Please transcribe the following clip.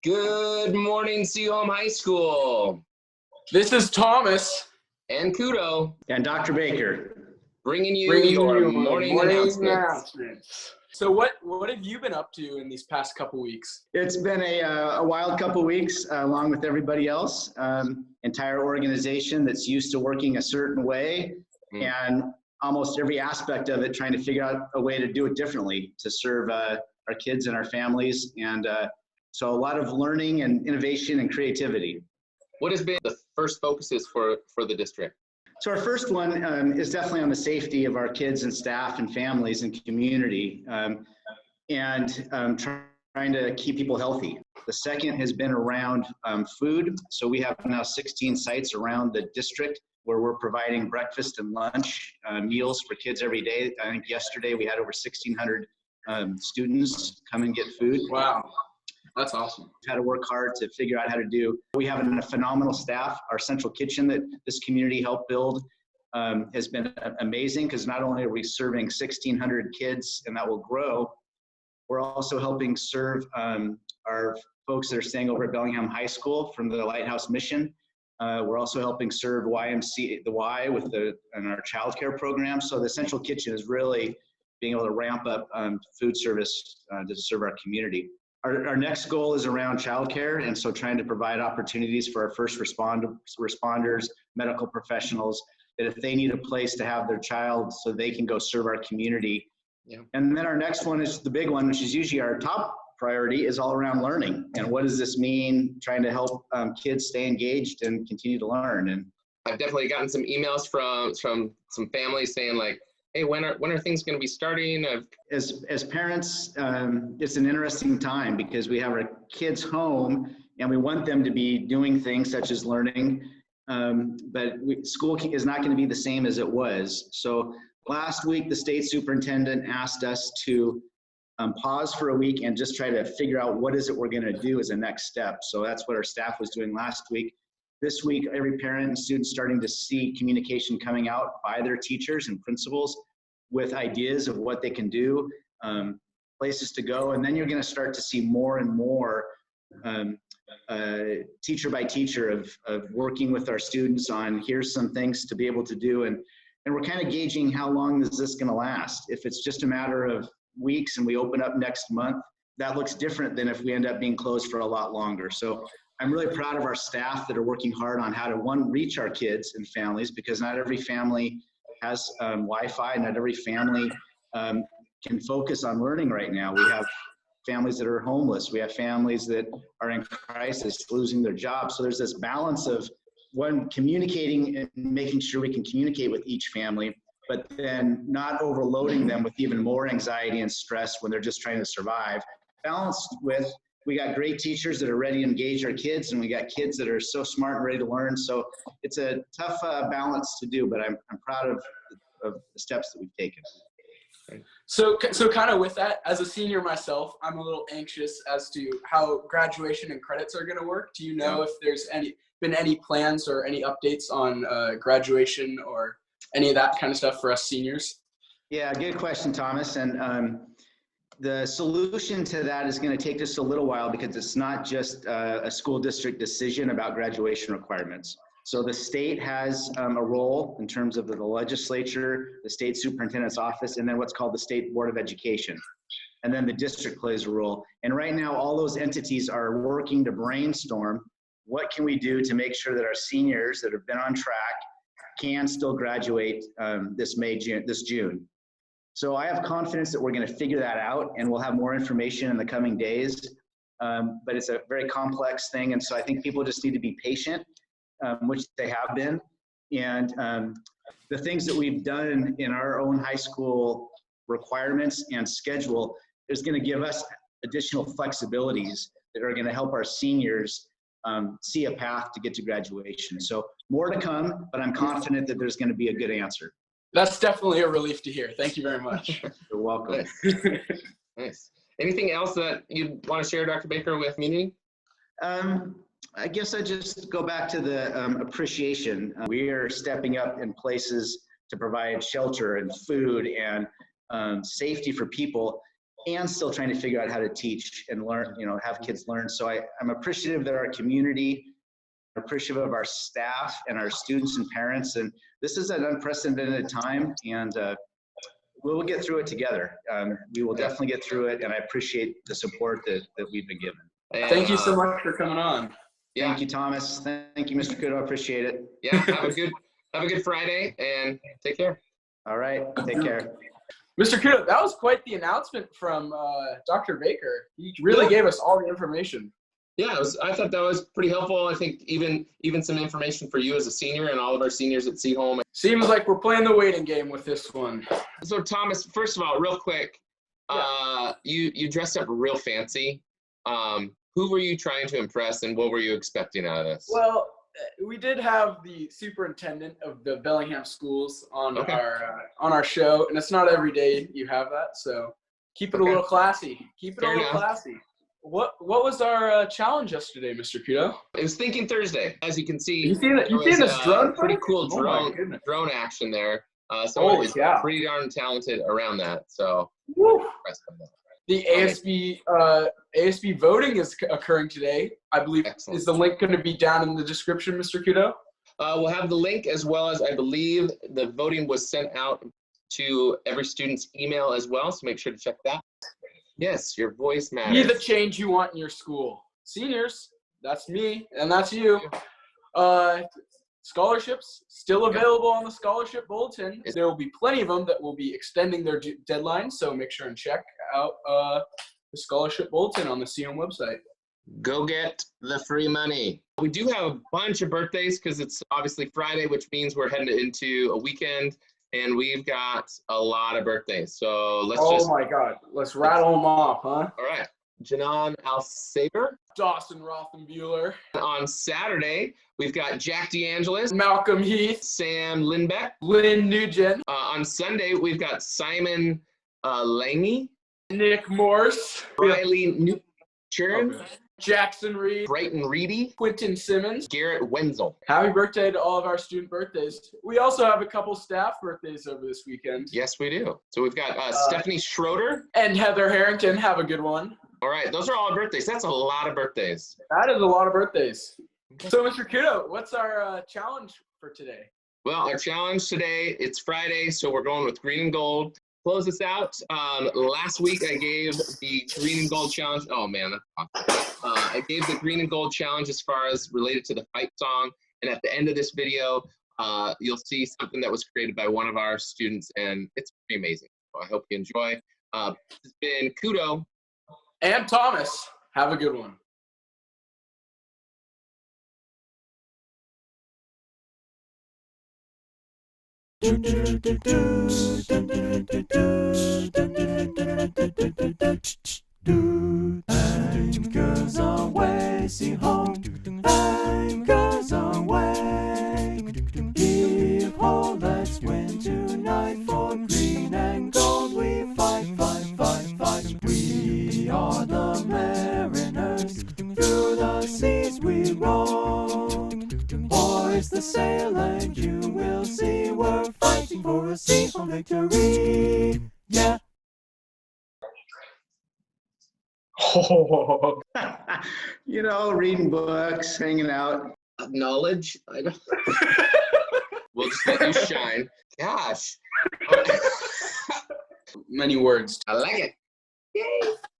Good morning, Seahome High School. This is Thomas and Couto. And Dr. Baker. Bringing you your morning announcements. So what have you been up to in these past couple weeks? It's been a wild couple weeks, along with everybody else. Entire organization that's used to working a certain way, and almost every aspect of it trying to figure out a way to do it differently to serve our kids and our families. And so a lot of learning and innovation and creativity. What has been the first focuses for the district? So our first one is definitely on the safety of our kids and staff and families and community, and trying to keep people healthy. The second has been around food. So we have now 16 sites around the district where we're providing breakfast and lunch meals for kids every day. I think yesterday we had over 1,600 students come and get food. Wow. That's awesome. We've had to work hard to figure out how to do. We have a phenomenal staff. Our central kitchen that this community helped build has been amazing, because not only are we serving 1,600 kids, and that will grow, we're also helping serve our folks that are staying over at Bellingham High School from the Lighthouse Mission. We're also helping serve YMCA, the Y, with and our childcare program. So the central kitchen is really being able to ramp up food service to serve our community. Our next goal is around childcare, and so trying to provide opportunities for our first responders, medical professionals, that if they need a place to have their child so they can go serve our community. Yeah. And then our next one is the big one, which is usually our top priority, is all around learning. And what does this mean, trying to help kids stay engaged and continue to learn. And I've definitely gotten some emails from some families saying, like, hey, when are things going to be starting? As parents, it's an interesting time, because we have our kids home and we want them to be doing things such as learning, but school is not going to be the same as it was. So last week, the state superintendent asked us to pause for a week and just try to figure out what is it we're going to do as a next step. So that's what our staff was doing last week. This week, every parent and student starting to see communication coming out by their teachers and principals with ideas of what they can do, places to go. And then you're going to start to see more and more teacher by teacher of working with our students on, here's some things to be able to do. And we're kind of gauging how long is this going to last. If it's just a matter of weeks and we open up next month, that looks different than if we end up being closed for a lot longer. So I'm really proud of our staff that are working hard on how to, one, reach our kids and families, because not every family has Wi-Fi, not every family can focus on learning right now. We have families that are homeless. We have families that are in crisis, losing their jobs. So there's this balance of, one, communicating and making sure we can communicate with each family, but then not overloading them with even more anxiety and stress when they're just trying to survive. Balanced with, we got great teachers that are ready to engage our kids, and we got kids that are so smart and ready to learn. So it's a tough balance to do, but I'm proud of the steps that we've taken. So kind of with that, as a senior myself, I'm a little anxious as to how graduation and credits are going to work. Do you know if there's been any plans or any updates on graduation or any of that kind of stuff for us seniors? Yeah, good question, Thomas. And the solution to that is going to take just a little while, because it's not just a school district decision about graduation requirements. So the state has a role in terms of the legislature, the state superintendent's office, and then what's called the State Board of Education. And then the district plays a role. And right now, all those entities are working to brainstorm, what can we do to make sure that our seniors that have been on track can still graduate this June. So I have confidence that we're going to figure that out, and we'll have more information in the coming days. But it's a very complex thing, and so I think people just need to be patient, which they have been. And the things that we've done in our own high school requirements and schedule is going to give us additional flexibilities that are going to help our seniors see a path to get to graduation. So more to come, but I'm confident that there's going to be a good answer. That's definitely a relief to hear. Thank you very much. You're welcome. Nice. Anything else that you'd want to share, Dr. Baker, with me? I guess I just go back to the appreciation. We are stepping up in places to provide shelter and food and safety for people. and still trying to figure out how to teach and learn, have kids learn. So I'm appreciative that our community, appreciative of our staff and our students and parents. And this is an unprecedented time, and we'll get through it together. We will definitely get through it, and I appreciate the support that we've been given. And, Thank you so much for coming on. Yeah. Thank you, Thomas. Thank you, Mr. Couto. I appreciate it. Yeah, have a good Friday, and take care. All right, take care. Mr. Couto, that was quite the announcement from Dr. Baker. He really gave us all the information. Yeah, I thought that was pretty helpful. I think even some information for you as a senior and all of our seniors at Seaholm. Seems like we're playing the waiting game with this one. So Thomas, first of all, real quick, you dressed up real fancy. Who were you trying to impress, and what were you expecting out of this? Well, we did have the superintendent of the Bellingham schools on our show, and it's not every day you have that, so keep it a little classy. Keep it Fair a little enough. classy. What was our challenge yesterday, Mr. Couto? It was Thinking Thursday. As you can see, You seen this drone? pretty cool Oh my goodness. drone action there. Holy It's cow. pretty darn talented around that. So Woo. impressed by that. The ASB voting is occurring today. I believe. Excellent. Is the link going to be down in the description, Mr. Couto? We'll have the link, as well as I believe the voting was sent out to every student's email as well. So make sure to check that. Yes, your voice matters. Be the change you want in your school. Seniors, that's me, and that's you. Scholarships still available on the scholarship bulletin. There will be plenty of them that will be extending their deadline, so make sure and check out the scholarship bulletin on the CM website. Go get the free money. We do have a bunch of birthdays because it's obviously Friday, which means we're heading into a weekend, and we've got a lot of birthdays. So let's my God. Let's rattle them off, huh? All right. Janan Alsaber. Dawson Rothenbuehler. On Saturday, we've got Jack DeAngelis, Malcolm Heath. Sam Lindbeck. Lynn Nugent. On Sunday, we've got Simon Lange, Nick Morse. Riley Newchurn, Jackson Reed. Brighton Reedy, Quentin Simmons. Garrett Wenzel. Happy birthday to all of our student birthdays. We also have a couple staff birthdays over this weekend. Yes, we do. So we've got Stephanie Schroeder. And Heather Harrington. Have a good one. All right, those are all our birthdays. That's a lot of birthdays. That is a lot of birthdays. So, Mr. Couto, what's our challenge for today? Well, our challenge today, it's Friday, so we're going with green and gold. Close this out. Last week, I gave the green and gold challenge. Oh, man, that's awesome. I gave the green and gold challenge as far as related to the fight song. And at the end of this video, you'll see something that was created by one of our students, and it's pretty amazing. So I hope you enjoy. This has been Couto. And Thomas. Have a good one. Anchors away, see home. Anchors away. Heave ho, let's win tonight. For green and gold we fight, fight, fight, fight. We are the mariners. Through the seas we roll. Hoist the sail and you will see we're fighting for a Seaholm victory. Yeah. Reading books, hanging out. Knowledge. I don't. We'll just let you shine. Gosh. Many words. I like it. Yay.